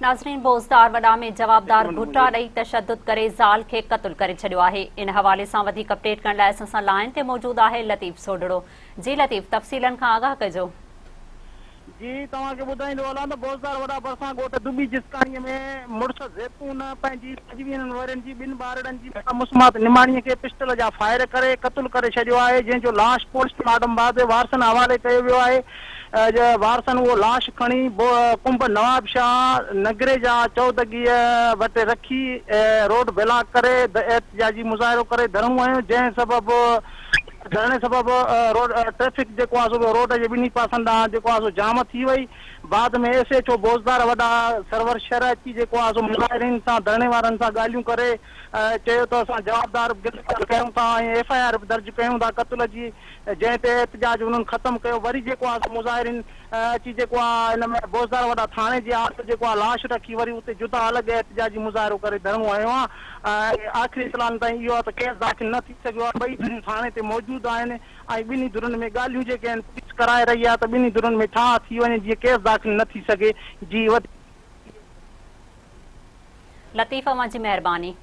नाज़रीन, बोज़दार वॾा में जवाबदार भुट्टा ॾेई तशद्दुद करे ज़ाल खे क़त्ल करे छॾियो आहे। इन हवाले सां वधीक अपडेट करण लाइ असां सां लाइन ते मौजूद आहे लतीफ सोढड़ो। जी लतीफ, तफ़सीलन खां आगाह कजो। जी तव्हांखे ॿुधाईंदो हलां त बोज़दार वॾा भरिसां ॻोठ दुबी जिस्काणीअ में मुड़ुस ज़ैतून पंहिंजी 25 वरनि जी 2 ॿारनि जी मुस्मात निमाणीअ खे पिस्टल जा फायर करे क़त्ल करे छॾियो आहे, जंहिंजो लाश पोस्टमार्टम बाद वारसनि हवाले कयो वियो आहे। वारसनि उहो लाश खणी कुंभ नवाब शाह नगरे जा चौदगीअ वटि रखी रोड ब्लॉक करे एहतिजाजी मुज़ाहिरो करे धरणो आहियूं, जंहिं सबबु धरणे सबबु रोड ट्रैफिक जेको आहे सो रोड जे ॿिन्ही पासनि ॾांहुं जेको आहे सो जाम थी वई। बाद में SHO बोज़दार वॾा सरवर शहर अची जेको आहे सो मुज़ाहिरीन सां धरणे वारनि सां ॻाल्हियूं करे चयो त असां जवाबदार गिरफ़्तार कयूं था ऐं FIR दर्ज कयूं था क़त्ल जी, जंहिं ते एहतिजाज उन्हनि ख़तमु कयो। वरी जेको आहे सो मुज़ाहिरीन अची जेको आहे हिन में बोज़दार वॾा थाणे जे आस जेको आहे लाश रखी वरी उते जुदा अलॻि एहतिजाजी मुज़ाहिरो करे धरणो आयो आहे। आख़िरी इतलान ताईं इहो आहे त केस दाख़िल न थी सघियो आहे। ॿई धुरियूं थाणे ते मौजूदु आहिनि ऐं ॿिन्ही धुरनि में ॻाल्हियूं जेके आहिनि पुलिस कराए रही आहे त ॿिन्ही धुरनि में ठाह थी वञे जीअं केस दाख़िल न थी सघे। जी लतीफ़, जी मेहरबानी।